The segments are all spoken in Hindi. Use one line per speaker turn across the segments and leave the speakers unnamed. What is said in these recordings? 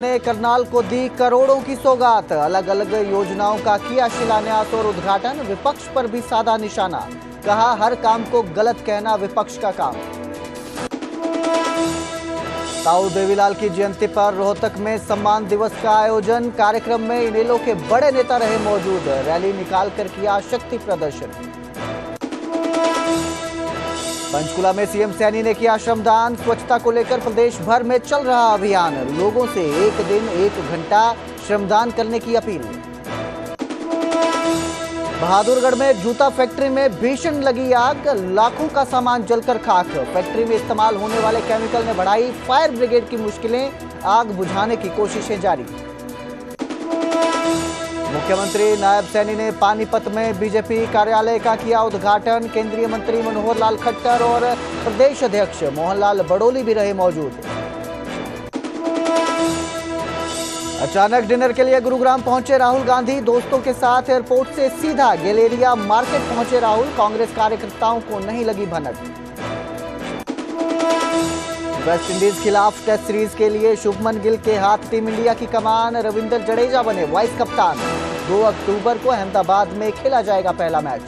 ने करनाल को दी करोड़ों की सौगात। अलग अलग योजनाओं का किया शिलान्यास और उद्घाटन। विपक्ष पर भी साधा निशाना, कहा हर काम को गलत कहना विपक्ष का काम। ताऊ देवीलाल की जयंती पर रोहतक में सम्मान दिवस का आयोजन। कार्यक्रम में इनेलो के बड़े नेता रहे मौजूद। रैली निकालकर किया शक्ति प्रदर्शन। पंचकुला में सीएम सैनी ने किया श्रमदान। स्वच्छता को लेकर प्रदेश भर में चल रहा अभियान। लोगों से एक दिन 1 घंटा श्रमदान करने की अपील। बहादुरगढ़ में जूता फैक्ट्री में भीषण लगी आग। लाखों का सामान जलकर खाक। फैक्ट्री में इस्तेमाल होने वाले केमिकल ने बढ़ाई फायर ब्रिगेड की मुश्किलें। आग बुझाने की कोशिशें जारी। मुख्यमंत्री नायब सैनी ने पानीपत में बीजेपी कार्यालय का किया उद्घाटन। केंद्रीय मंत्री मनोहर लाल खट्टर और प्रदेश अध्यक्ष मोहनलाल बड़ोली भी रहे मौजूद। अचानक डिनर के लिए गुरुग्राम पहुंचे राहुल गांधी। दोस्तों के साथ एयरपोर्ट से सीधा गैलेरिया मार्केट पहुंचे राहुल। कांग्रेस कार्यकर्ताओं को नहीं लगी भनक। वेस्ट इंडीज खिलाफ टेस्ट सीरीज के लिए शुभमन गिल के हाथ टीम इंडिया की कमान। रविंद्र जडेजा बने वाइस कप्तान। 2 अक्टूबर को अहमदाबाद में खेला जाएगा पहला मैच।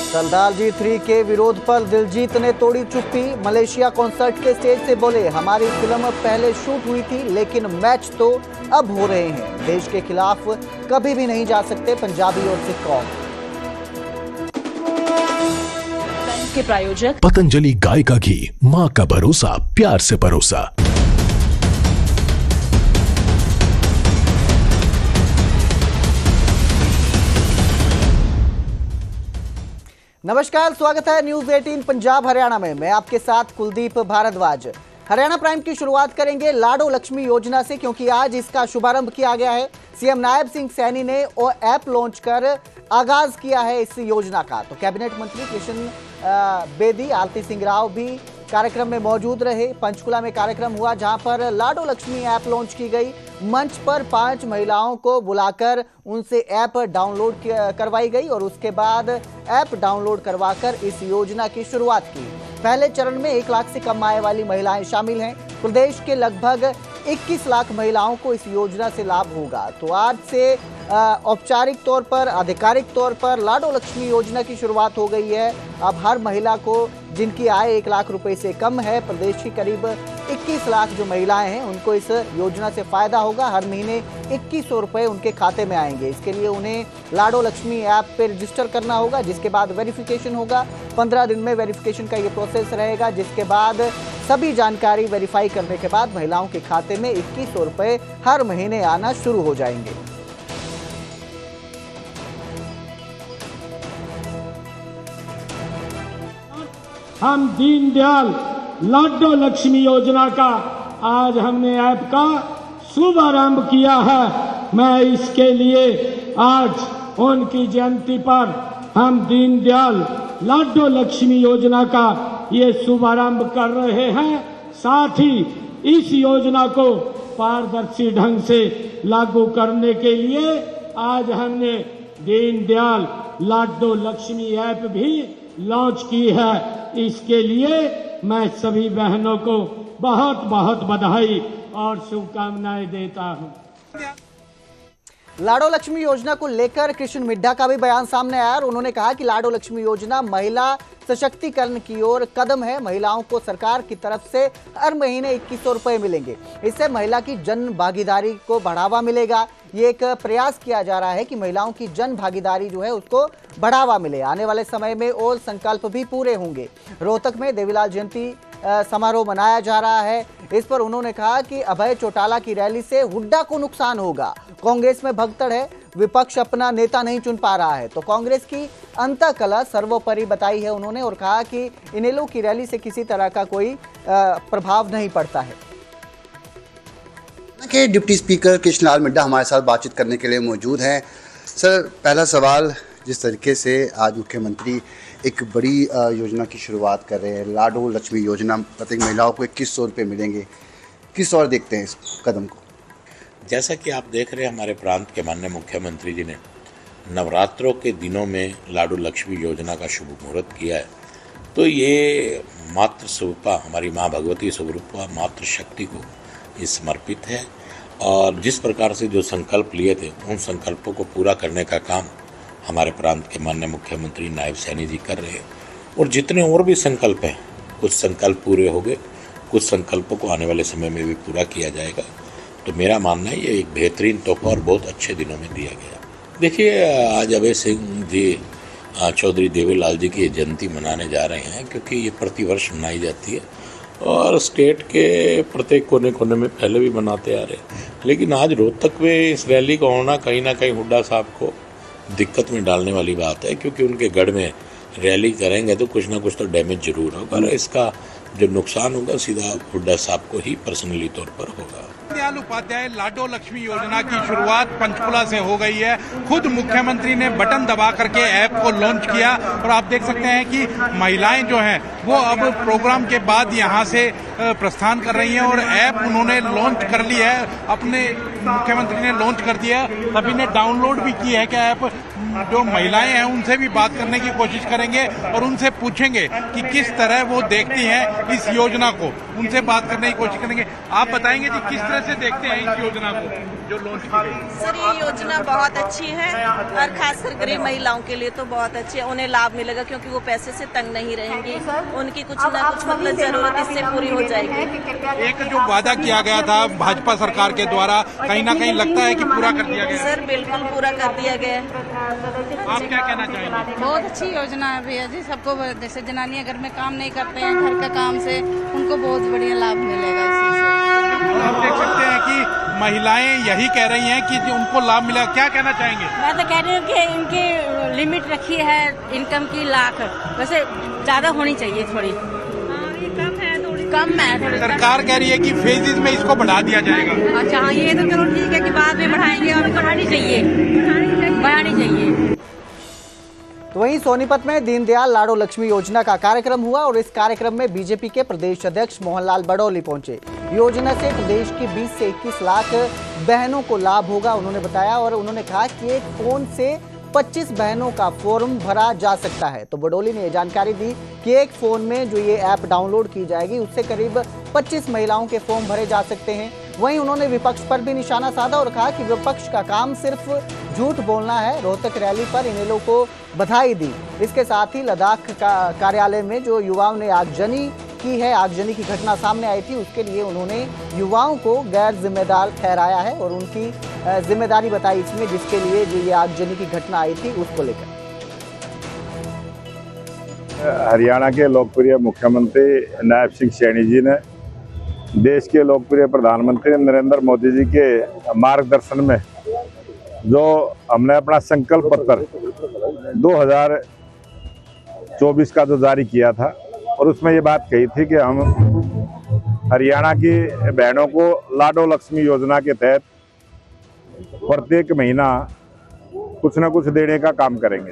सरदार जी 3 के विरोध पर दिलजीत ने तोड़ी चुप्पी। मलेशिया कॉन्सर्ट के स्टेज से बोले, हमारी फिल्म पहले शूट हुई थी लेकिन मैच तो अब हो रहे हैं। देश के खिलाफ कभी भी नहीं जा सकते पंजाबी और सिख कौम।
के प्रायोजक
पतंजलि गाय का घी, मां का भरोसा, प्यार से परोसा।
नमस्कार, स्वागत है न्यूज 18 पंजाब हरियाणा में। मैं आपके साथ कुलदीप भारद्वाज। हरियाणा प्राइम की शुरुआत करेंगे लाडो लक्ष्मी योजना से, क्योंकि आज इसका शुभारंभ किया गया है। सीएम नायब सिंह सैनी ने ऐप लॉन्च कर आगाज किया है इस योजना का। तो कैबिनेट मंत्री कृष्ण बेदी, आरती सिंह राव भी कार्यक्रम में मौजूद रहे। पंचकुला में कार्यक्रम हुआ जहां पर लाडो लक्ष्मी ऐप लॉन्च की गई। मंच पर 5 महिलाओं को बुलाकर उनसे ऐप डाउनलोड करवाई गई और उसके बाद ऐप डाउनलोड करवाकर इस योजना की शुरुआत की। पहले चरण में 1 लाख से कम आय वाली महिलाएं शामिल हैं। प्रदेश के लगभग 21 लाख महिलाओं को इस योजना से लाभ होगा। तो आज से औपचारिक तौर पर, आधिकारिक तौर पर लाडो लक्ष्मी योजना की शुरुआत हो गई है। अब हर महिला को जिनकी आय 1 लाख रुपए से कम है, प्रदेश की करीब 21 लाख जो महिलाएं हैं, उनको इस योजना से फायदा होगा। हर महीने 2100 रुपए उनके खाते में आएंगे। इसके लिए उन्हें लाडो लक्ष्मी ऐप पे रजिस्टर करना होगा, जिसके बाद वेरिफिकेशन होगा। 15 दिन में वेरिफिकेशन का ये प्रोसेस रहेगा, जिसके बाद सभी जानकारी वेरीफाई करने के बाद महिलाओं के खाते में 2100 रुपए हर महीने आना शुरू हो जाएंगे।
हम दीनदयाल लाडो लक्ष्मी योजना का आज हमने ऐप का शुभारंभ किया है। मैं इसके लिए आज उनकी जयंती पर हम दीनदयाल लाडो लक्ष्मी योजना का ये शुभारंभ कर रहे हैं। साथ ही इस योजना को पारदर्शी ढंग से लागू करने के लिए आज हमने दीनदयाल लाडो लक्ष्मी ऐप भी लॉन्च की है। इसके लिए मैं सभी बहनों को बहुत बहुत बधाई और शुभकामनाएं देता हूं।
लाडो लक्ष्मी योजना को लेकर कृष्ण मिड्ढा का भी बयान सामने आया और उन्होंने कहा कि लाडो लक्ष्मी योजना महिला सशक्तिकरण की ओर कदम है। महिलाओं को सरकार की तरफ से हर महीने 2100 रुपए मिलेंगे। इससे महिला की जन भागीदारी को बढ़ावा मिलेगा। ये एक प्रयास किया जा रहा है कि महिलाओं की जन भागीदारी जो है उसको बढ़ावा मिले। आने वाले समय में और संकल्प भी पूरे होंगे। रोहतक में देवीलाल जयंती समारोह मनाया जा रहा है। इस पर उन्होंने कहा कि अभय चौटाला की रैली से हुड्डा को नुकसान होगा। कांग्रेस में भगदड़ है, विपक्ष अपना नेता नहीं चुन पा रहा है। तो कांग्रेस की अंतःकलह सर्वोपरि बताई है उन्होंने और कहा कि इनेलो की रैली से किसी तरह का कोई प्रभाव नहीं पड़ता है।
के डिप्टी स्पीकर कृष्णलाल मिड्ढा हमारे साथ बातचीत करने के लिए मौजूद हैं। सर, पहला सवाल, जिस तरीके से आज मुख्यमंत्री एक बड़ी योजना की शुरुआत कर रहे हैं, लाडो लक्ष्मी योजना, प्रत्येक महिलाओं को 2100 रुपये मिलेंगे, किस और देखते हैं इस कदम को?
जैसा कि आप देख रहे हैं, हमारे प्रांत के माननीय मुख्यमंत्री जी ने नवरात्रों के दिनों में लाडो लक्ष्मी योजना का शुभ मुहूर्त किया है। तो ये मातृ स्वरूपा हमारी माँ भगवती स्वरूपा मातृ शक्ति को ये समर्पित है। और जिस प्रकार से जो संकल्प लिए थे उन संकल्पों को पूरा करने का काम हमारे प्रांत के माननीय मुख्यमंत्री नायब सैनी जी कर रहे हैं। और जितने और भी संकल्प हैं, कुछ संकल्प पूरे हो गए, कुछ संकल्पों को आने वाले समय में भी पूरा किया जाएगा। तो मेरा मानना है ये एक बेहतरीन तोहफा और बहुत अच्छे दिनों में दिया गया। देखिए, आज अभय सिंह जी चौधरी देवीलाल जी की जयंती मनाने जा रहे हैं, क्योंकि ये प्रतिवर्ष मनाई जाती है और स्टेट के प्रत्येक कोने कोने में पहले भी मनाते आ रहे हैं। लेकिन आज रोहतक में इस रैली का होना कहीं ना कहीं हुड्डा साहब को दिक्कत में डालने वाली बात है, क्योंकि उनके गढ़ में रैली करेंगे तो कुछ ना कुछ तो डैमेज जरूर होगा और इसका जो नुकसान होगा सीधा हुड्डा साहब को ही पर्सनली तौर पर होगा।
दीनदयाल उपाध्याय लाडो लक्ष्मी योजना की शुरुआत पंचकुला से हो गई है। खुद मुख्यमंत्री ने बटन दबा करके ऐप को लॉन्च किया और आप देख सकते हैं कि महिलाएं जो हैं वो अब प्रोग्राम के बाद यहां से प्रस्थान कर रही हैं और ऐप उन्होंने लॉन्च कर ली है। अपने मुख्यमंत्री ने लॉन्च कर दिया, सभी ने डाउनलोड भी की है कि ऐप। जो महिलाएं हैं उनसे भी बात करने की कोशिश करेंगे और उनसे पूछेंगे कि किस तरह वो देखती हैं इस योजना को, उनसे बात करने की कोशिश करेंगे। आप बताएंगे जी किस तरह से देखते हैं इस योजना को जो लॉन्च की गई?
सर, ये योजना बहुत अच्छी है और खासकर गरीब महिलाओं के लिए तो बहुत अच्छी है। उन्हें लाभ मिलेगा क्योंकि वो पैसे से तंग नहीं रहेंगी, उनकी कुछ ना कुछ मतलब जरूरत इससे पूरी हो जाएगी।
एक जो वादा किया गया था भाजपा सरकार के द्वारा, कहीं ना कहीं लगता है कि पूरा कर दिया गया?
सर, बिल्कुल पूरा कर दिया गया।
आप क्या कहना चाहेंगे?
बहुत अच्छी योजना है भैया जी। सबको जैसे जनानियां घर में काम नहीं करते हैं, घर का काम से उनको बहुत बढ़िया लाभ मिलेगा इसी से।
आप देख सकते हैं कि महिलाएं यही कह रही हैं कि उनको लाभ मिलेगा। क्या कहना चाहेंगे?
मैं तो कह रही हूँ कि इनकी लिमिट रखी है इनकम की लाख, वैसे ज्यादा होनी चाहिए थोड़ी। कम है थोड़ी।
सरकार कह रही है कि फेजेस में इसको बढ़ा दिया जाएगा।
अच्छा, हाँ, ये तो चलो ठीक है कि बाद में बढ़ाएंगे और बढ़ानी चाहिए।
तो वहीं सोनीपत में दीनदयाल लाडो लक्ष्मी योजना का कार्यक्रम हुआ और इस कार्यक्रम में बीजेपी के प्रदेश अध्यक्ष मोहनलाल बडौली पहुंचे। योजना से प्रदेश की 20 से 21 लाख बहनों को लाभ होगा, उन्होंने बताया। और उन्होंने कहा कि एक फोन से 25 बहनों का फॉर्म भरा जा सकता है। तो बडौली ने यह जानकारी दी कि एक फोन में जो ये ऐप डाउनलोड की जाएगी उससे करीब 25 महिलाओं के फॉर्म भरे जा सकते हैं। वहीं उन्होंने विपक्ष पर भी निशाना साधा और कहा कि विपक्ष का काम सिर्फ झूठ बोलना है। रोहतक रैली पर इनेलो को बधाई दी। इसके साथ ही लद्दाख का कार्यालय में जो युवाओं ने आगजनी की है, आगजनी की घटना सामने आई थी, उसके लिए उन्होंने युवाओं को गैर जिम्मेदार ठहराया है और उनकी जिम्मेदारी बताई इसमें, जिसके लिए जो ये आगजनी की घटना आई थी उसको लेकर।
हरियाणा के लोकप्रिय मुख्यमंत्री नायब सिंह सैनी जी ने देश के लोकप्रिय प्रधानमंत्री नरेंद्र मोदी जी के मार्गदर्शन में जो हमने अपना संकल्प पत्र 2024 का जो जारी किया था और उसमें ये बात कही थी कि हम हरियाणा की बहनों को लाडो लक्ष्मी योजना के तहत प्रत्येक महीना कुछ न कुछ देने का काम करेंगे।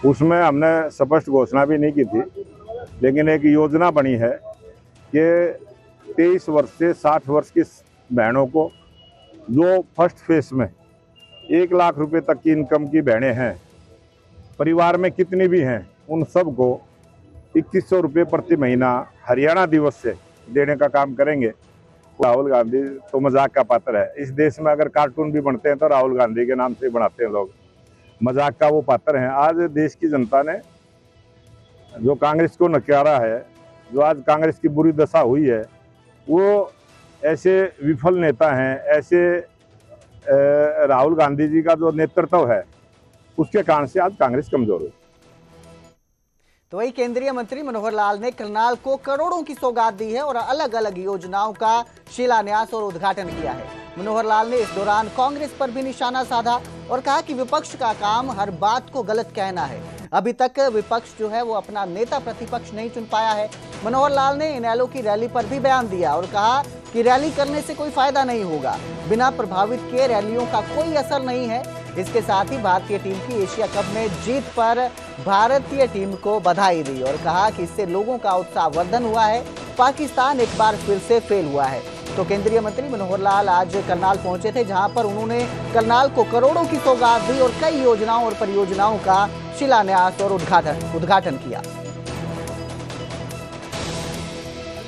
उसमें हमने स्पष्ट घोषणा भी नहीं की थी, लेकिन एक योजना बनी है कि 23 वर्ष से 60 वर्ष की बहनों को जो फर्स्ट फेज में 1 लाख रुपए तक की इनकम की बहनें हैं, परिवार में कितनी भी हैं, उन सब को 2100 रुपये प्रति महीना हरियाणा दिवस से देने का काम करेंगे। राहुल गांधी तो मजाक का पात्र है। इस देश में अगर कार्टून भी बनते हैं तो राहुल गांधी के नाम से बनाते हैं लोग, मजाक का वो पात्र हैं। आज देश की जनता ने जो कांग्रेस को नकारा है, जो आज कांग्रेस की बुरी दशा हुई है, वो ऐसे विफल नेता हैं, ऐसे राहुल गांधी जी का जो नेतृत्व है उसके कारण से आज कांग्रेस कमजोर हुई।
तो वही केंद्रीय मंत्री मनोहर लाल ने करनाल को करोड़ों की सौगात दी है और अलग अलग योजनाओं का शिलान्यास और उद्घाटन किया है। मनोहर लाल ने इस दौरान कांग्रेस पर भी निशाना साधा और कहा कि विपक्ष का काम हर बात को गलत कहना है। अभी तक विपक्ष जो है वो अपना नेता प्रतिपक्ष नहीं चुन पाया है। मनोहर लाल ने इनेलो की रैली पर भी बयान दिया और कहा कि रैली करने से कोई फायदा नहीं होगा, बिना प्रभावित किए रैलियों का कोई असर नहीं है। इसके साथ ही भारतीय टीम की एशिया कप में जीत पर भारतीय टीम को बधाई दी और कहा कि इससे लोगों का उत्साहवर्धन हुआ है। पाकिस्तान एक बार फिर से फेल हुआ है। तो केंद्रीय मंत्री मनोहर लाल आज करनाल पहुंचे थे, जहां पर उन्होंने करनाल को करोड़ों की सौगात दी और कई योजनाओं और परियोजनाओं का शिलान्यास और उद्घाटन किया।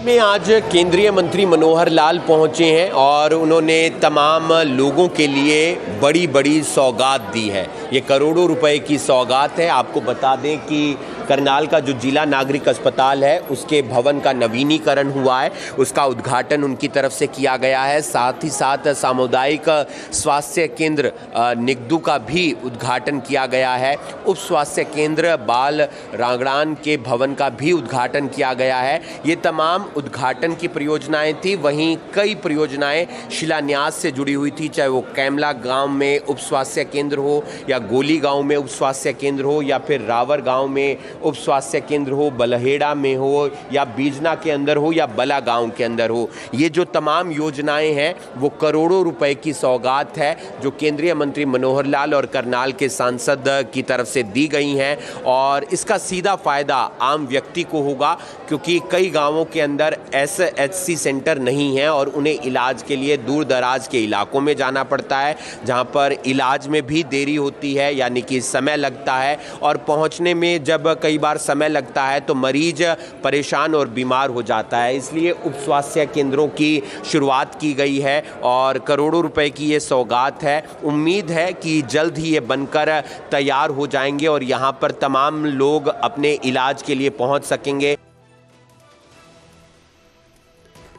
में आज केंद्रीय मंत्री मनोहर लाल पहुंचे हैं और उन्होंने तमाम लोगों के लिए बड़ी बड़ी सौगात दी है। ये करोड़ों रुपए की सौगात है। आपको बता दें कि करनाल का जो जिला नागरिक अस्पताल है उसके भवन का नवीनीकरण हुआ है, उसका उद्घाटन उनकी तरफ से किया गया है। साथ ही साथ सामुदायिक स्वास्थ्य केंद्र निगदू का भी उद्घाटन किया गया है। उप स्वास्थ्य केंद्र बाल रांगड़ान के भवन का भी उद्घाटन किया गया है। ये तमाम उद्घाटन की परियोजनाएं थी। वहीं कई परियोजनाएं शिलान्यास से जुड़ी हुई थी, चाहे वो कैमला गांव में उप स्वास्थ्य केंद्र हो या गोली गांव में उप स्वास्थ्य केंद्र हो या फिर रावर गांव में उप स्वास्थ्य केंद्र हो, बलहेड़ा में हो या बीजना के अंदर हो या बला गांव के अंदर हो। ये जो तमाम योजनाएं हैं वो करोड़ों रुपए की सौगात है जो केंद्रीय मंत्री मनोहर लाल और करनाल के सांसद की तरफ से दी गई हैं और इसका सीधा फायदा आम व्यक्ति को होगा, क्योंकि कई गांवों के अंदर SHC सेंटर नहीं है और उन्हें इलाज के लिए दूर दराज के इलाकों में जाना पड़ता है, जहां पर इलाज में भी देरी होती है, यानी कि समय लगता है और पहुंचने में जब कई बार समय लगता है तो मरीज परेशान और बीमार हो जाता है। इसलिए उप स्वास्थ्य केंद्रों की शुरुआत की गई है और करोड़ों रुपए की ये सौगात है। उम्मीद है कि जल्द ही ये बनकर तैयार हो जाएंगे और यहाँ पर तमाम लोग अपने इलाज के लिए पहुँच सकेंगे।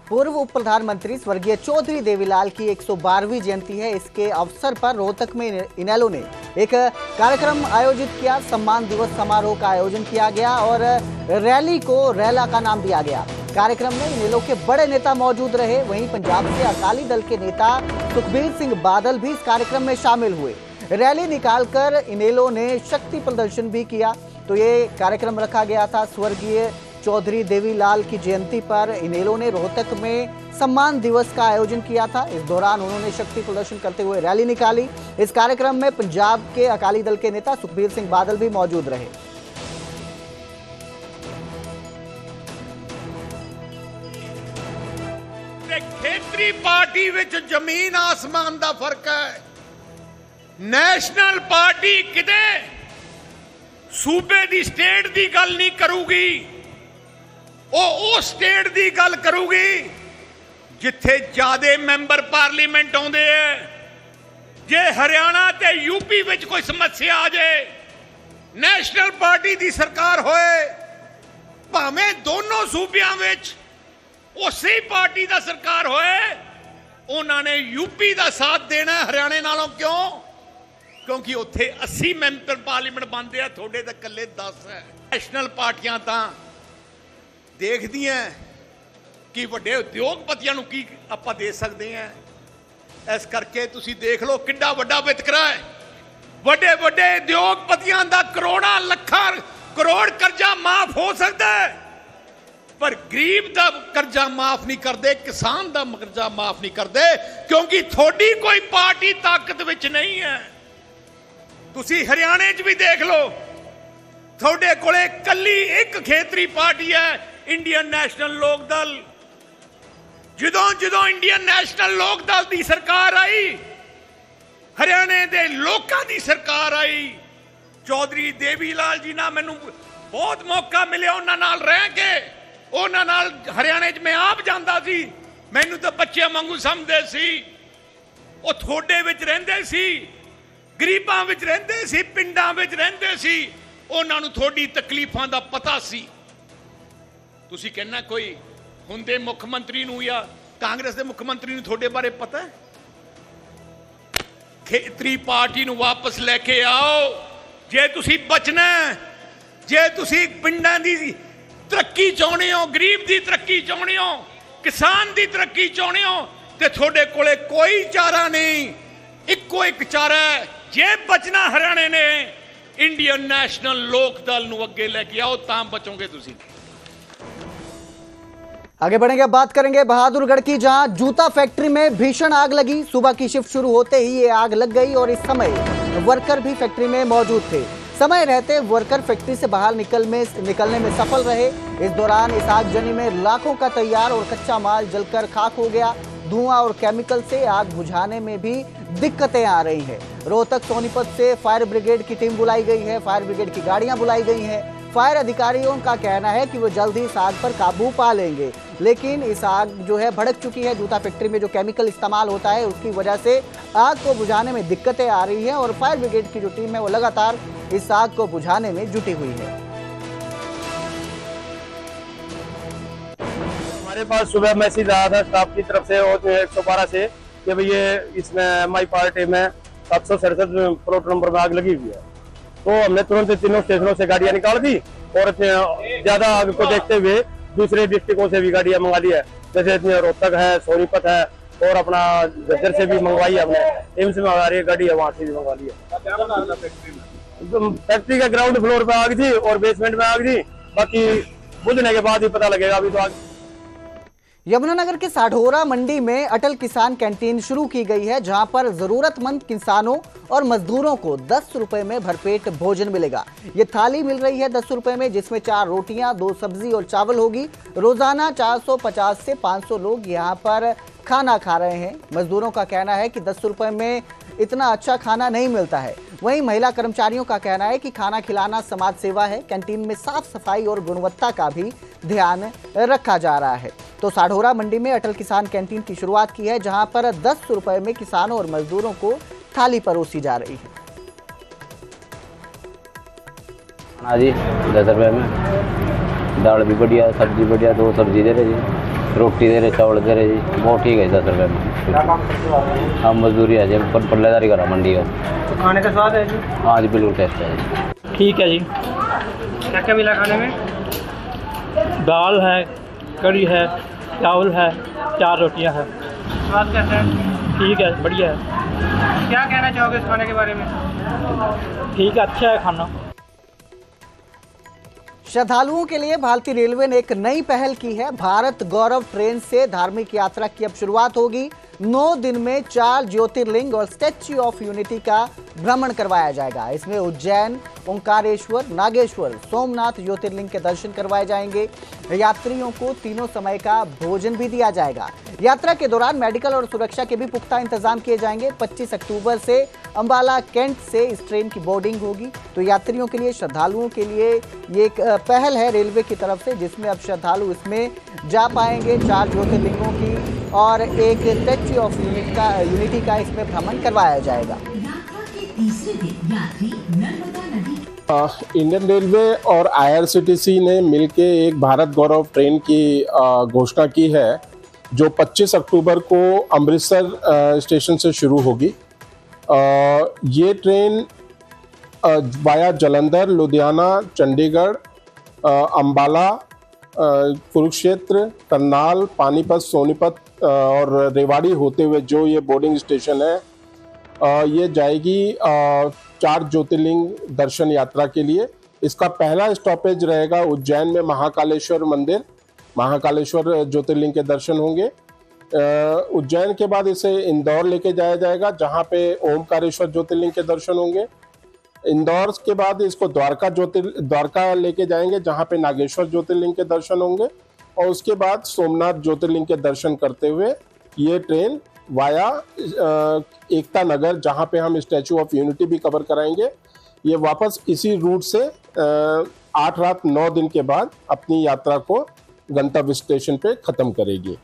पूर्व उप प्रधानमंत्री स्वर्गीय चौधरी देवीलाल की 112वीं जयंती है। इसके अवसर पर रोहतक में इनेलो ने एक कार्यक्रम आयोजित किया। सम्मान दिवस समारोह का आयोजन किया गया और रैली को रैला का नाम दिया गया। कार्यक्रम में इनेलो के बड़े नेता मौजूद रहे। वहीं पंजाब से अकाली दल के नेता सुखबीर सिंह बादल भी इस कार्यक्रम में शामिल हुए। रैली निकालकर इनेलो ने शक्ति प्रदर्शन भी किया। तो ये कार्यक्रम रखा गया था स्वर्गीय चौधरी देवीलाल की जयंती पर। इनेलो ने रोहतक में सम्मान दिवस का आयोजन किया था। इस दौरान उन्होंने शक्ति प्रदर्शन करते हुए रैली निकाली। इस कार्यक्रम में पंजाब के अकाली दल के नेता सुखबीर सिंह बादल भी मौजूद रहे।
खेतरी पार्टी विच जमीन आसमान दा फर्क है। नेशनल पार्टी किते सूबे दी स्टेट दी गल नहीं करूगी, ਉਹ ਸਟੇਟ ਦੀ ਗੱਲ ਕਰੂਗੀ ਜਿੱਥੇ ਜ਼ਿਆਦੇ ਮੈਂਬਰ ਪਾਰਲੀਮੈਂਟ ਆਉਂਦੇ ਐ। ਜੇ ਹਰਿਆਣਾ ਤੇ ਯੂਪੀ ਵਿੱਚ ਕੋਈ ਸਮੱਸਿਆ ਆ ਜਾਏ, ਨੈਸ਼ਨਲ ਪਾਰਟੀ ਦੀ ਸਰਕਾਰ ਹੋਏ, ਭਾਵੇਂ ਦੋਨੋਂ ਸੂਬਿਆਂ ਵਿੱਚ ਉਸੇ ਪਾਰਟੀ ਦਾ ਸਰਕਾਰ ਹੋਏ, ਉਹਨਾਂ ਨੇ ਯੂਪੀ ਦਾ ਸਾਥ ਦੇਣਾ ਹਰਿਆਣੇ ਨਾਲੋਂ। ਕਿਉਂ? ਕਿਉਂਕਿ ਉੱਥੇ 80 ਮੈਂਬਰ ਪਾਰਲੀਮੈਂਟ ਬਣਦੇ ਆ, ਤੁਹਾਡੇ ਤਾਂ ਇਕੱਲੇ 10 ਹੈ। ਨੈਸ਼ਨਲ ਪਾਰਟੀਆਂ ਤਾਂ ਦੇਖਦੀਆਂ ਕਿ ਵੱਡੇ ਉਦਯੋਗਪਤੀਆਂ ਨੂੰ ਕੀ ਆਪਾਂ ਦੇ ਸਕਦੇ ਆ। ਇਸ ਕਰਕੇ ਤੁਸੀਂ ਦੇਖ ਲਓ ਕਿੰਨਾ ਵੱਡਾ ਵਿਤਕਰਾ ਹੈ। ਵੱਡੇ ਵੱਡੇ ਉਦਯੋਗਪਤੀਆਂ ਦਾ ਕਰੋੜਾਂ ਲੱਖਾਂ ਕਰੋੜ ਕਰਜ਼ਾ ਮਾਫ ਹੋ ਸਕਦਾ ਹੈ, ਪਰ ਗਰੀਬ ਦਾ ਕਰਜ਼ਾ ਮਾਫ ਨਹੀਂ ਕਰਦੇ, ਕਿਸਾਨ ਦਾ ਕਰਜ਼ਾ ਮਾਫ ਨਹੀਂ ਕਰਦੇ, ਕਿਉਂਕਿ ਤੁਹਾਡੀ ਕੋਈ ਪਾਰਟੀ ਤਾਕਤ ਵਿੱਚ ਨਹੀਂ ਹੈ। ਤੁਸੀਂ ਹਰਿਆਣੇ 'ਚ ਵੀ ਦੇਖ ਲਓ, ਤੁਹਾਡੇ ਕੋਲੇ ਕੱਲੀ ਇੱਕ ਖੇਤਰੀ ਪਾਰਟੀ ਹੈ, इंडियन नेशनल लोक दल। ਜਦੋਂ इंडियन नेशनल लोक दल की सरकार आई, हरियाणे के लोगों की सरकार आई, चौधरी देवीलाल जी ना मैनू बहुत मौका मिले उन्हां नाल रह के। उन्हां नाल हरियाणे च मैं आप जांदा सी, मैनू तो बच्चे वांगू समझदे सी। वो थोड़े विच रहिंदे सी, गरीबां विच रहिंदे सी, पिंडां विच रहिंदे सी, उन्हां नू थोड़ी तकलीफां दा पता सी। ਤੁਸੀਂ कहना कोई ਹੁੰਦੇ ਮੁੱਖ ਮੰਤਰੀ ਨੂੰ ਜਾਂ ਕਾਂਗਰਸ ਦੇ ਮੁੱਖ ਮੰਤਰੀ ਨੂੰ ਤੁਹਾਡੇ ਬਾਰੇ ਪਤਾ ਹੈ? ਖੇਤਰੀ ਪਾਰਟੀ ਨੂੰ ਵਾਪਸ ਲੈ ਕੇ ਆਓ ਜੇ ਤੁਸੀਂ ਬਚਣਾ। ਜੇ ਤੁਸੀਂ ਪਿੰਡਾਂ ਦੀ ਤਰੱਕੀ ਚਾਹੁੰਦੇ ਹੋ, ਗਰੀਬ ਦੀ ਤਰੱਕੀ ਚਾਹੁੰਦੇ ਹੋ, ਕਿਸਾਨ ਦੀ ਤਰੱਕੀ ਚਾਹੁੰਦੇ ਹੋ, ਤੇ ਤੁਹਾਡੇ ਕੋਲੇ ਕੋਈ ਚਾਰਾ ਨਹੀਂ, ਇੱਕੋ ਇੱਕ ਚਾਰਾ ਹੈ। ਜੇ ਬਚਣਾ ਹਰਿਆਣੇ ਨੇ, ਇੰਡੀਅਨ ਨੈਸ਼ਨਲ ਲੋਕ ਦਲ ਨੂੰ ਅੱਗੇ ਲੈ ਕੇ ਆਓ, ਤਾਂ ਬਚੋਗੇ ਤੁਸੀਂ।
आगे बढ़ेंगे, अब बात करेंगे बहादुरगढ़ की, जहां जूता फैक्ट्री में भीषण आग लगी। सुबह की शिफ्ट शुरू होते ही ये आग लग गई और इस समय वर्कर भी फैक्ट्री में मौजूद थे। समय रहते वर्कर फैक्ट्री से बाहर निकलने में सफल रहे। इस दौरान इस आगजनी में लाखों का तैयार और कच्चा माल जलकर खाक हो गया। धुआं और केमिकल से आग बुझाने में भी दिक्कतें आ रही हैं। रोहतक सोनीपत से फायर ब्रिगेड की टीम बुलाई गई है, फायर ब्रिगेड की गाड़ियां बुलाई गई हैं। फायर अधिकारियों का कहना है कि वो जल्द ही इस आग पर काबू पा लेंगे। लेकिन इस आग जो है भड़क चुकी है। जूता फैक्ट्री में जो केमिकल इस्तेमाल होता है उसकी वजह से आग को बुझाने में दिक्कतें आ रही है और फायर ब्रिगेड की जो टीम है वो लगातार इस आग को बुझाने में जुटी हुई है।
हमारे पास सुबह मैसेज आया था स्टाफ की तरफ से और 112 से कि भाई ये इसमें MI पार्टी में 767 प्लॉट नंबर में आग लगी हुई है। तो हमने तुरंत तीनों स्टेशनों से गाड़ियां निकाल दी और ज्यादा आग को देखते हुए दूसरे डिस्ट्रिक्टों से भी गाड़ियां मंगा ली है, जैसे रोहतक है, सोनीपत है और अपना झज्जर से भी मंगवाई है, हमने एम्स में आ रही है गाड़ी है, वहां से भी मंगवा ली है। फैक्ट्री के ग्राउंड फ्लोर पे आग थी और बेसमेंट में आग थी, बाकी बुझने के बाद ही पता लगेगा। अभी तो आग
यमुनानगर के साढौरा मंडी में अटल किसान कैंटीन शुरू की गई है, जहां पर जरूरतमंद किसानों और मजदूरों को 10 रुपए में भरपेट भोजन मिलेगा। ये थाली मिल रही है 10 रुपए में, जिसमें 4 रोटियां, 2 सब्जी और चावल होगी। रोजाना 450 से 500 लोग यहां पर खाना खा रहे हैं। मजदूरों का कहना है कि 10 रुपए में इतना अच्छा खाना नहीं मिलता है। वहीं महिला कर्मचारियों का कहना है कि खाना खिलाना समाज सेवा है। कैंटीन में साफ सफाई और गुणवत्ता का भी ध्यान रखा जा रहा है। तो साढौरा मंडी में अटल किसान कैंटीन की शुरुआत की है, जहां पर 10 रुपए में किसानों और मजदूरों को थाली परोसी जा रही है।
हाँ जी, 10 रुपए में दाल भी बढ़िया, सब्जी बढ़िया, 2 सब्जी दे रहे जी, रोटी दे रहे, चावल दे रहे जी, बहुत ठीक है 10 रुपए में। हम मजदूरी है जी, पल्लेदारी करा मंडी का।
तो खाने का स्वाद है जी?
हाँ जी, बिल्कुल टेस्ट है जी।
ठीक है जी। क्या क्या मिला खाने में?
दाल है, कड़ी है, चावल है, 4 रोटियां है।
स्वाद कैसा है?
ठीक है, बढ़िया है।
क्या कहना चाहोगे इस खाने के बारे में?
ठीक है, अच्छा है खाना।
श्रद्धालुओं के लिए भारतीय रेलवे ने एक नई पहल की है। भारत गौरव ट्रेन से धार्मिक यात्रा की अब शुरुआत होगी। 9 दिन में 4 ज्योतिर्लिंग और स्टैच्यू ऑफ यूनिटी का भ्रमण करवाया जाएगा। इसमें उज्जैन, ओंकारेश्वर, नागेश्वर, सोमनाथ ज्योतिर्लिंग के दर्शन करवाए जाएंगे। यात्रियों को तीनों समय का भोजन भी दिया जाएगा। यात्रा के दौरान मेडिकल और सुरक्षा के भी पुख्ता इंतजाम किए जाएंगे। 25 अक्टूबर से अंबाला कैंट से इस ट्रेन की बोर्डिंग होगी। तो यात्रियों के लिए, श्रद्धालुओं के लिए ये एक पहल है रेलवे की तरफ से, जिसमें अब श्रद्धालु इसमें जा पाएंगे। 4 ज्योतिर्लिंगों की और एक स्टैच्यू ऑफ यूनिटी का इसमें भ्रमण करवाया जाएगा।
इंडियन रेलवे और IRCTC ने मिलके एक भारत गौरव ट्रेन की घोषणा की है, जो 25 अक्टूबर को अमृतसर स्टेशन से शुरू होगी। ये ट्रेन वाया जालंधर, लुधियाना, चंडीगढ़, अंबाला, कुरुक्षेत्र, करनाल, पानीपत, सोनीपत और रेवाड़ी होते हुए जो ये बोर्डिंग स्टेशन है, ये जाएगी 4 ज्योतिर्लिंग दर्शन यात्रा के लिए। इसका पहला स्टॉपेज रहेगा उज्जैन में महाकालेश्वर मंदिर, महाकालेश्वर ज्योतिर्लिंग के दर्शन होंगे। उज्जैन के बाद इसे इंदौर लेके जाया जाएगा, जहाँ पे ओमकारेश्वर ज्योतिर्लिंग के दर्शन होंगे। इंदौर के बाद इसको द्वारका लेके जाएंगे, जहाँ पे नागेश्वर ज्योतिर्लिंग के दर्शन होंगे। और उसके बाद सोमनाथ ज्योतिर्लिंग के दर्शन करते हुए ये ट्रेन वाया एकता नगर, जहाँ पे हम स्टैचू ऑफ यूनिटी भी कवर कराएंगे, ये वापस इसी रूट से 8 रात 9 दिन के बाद अपनी यात्रा को गंतव्य स्टेशन पे खत्म करेगी।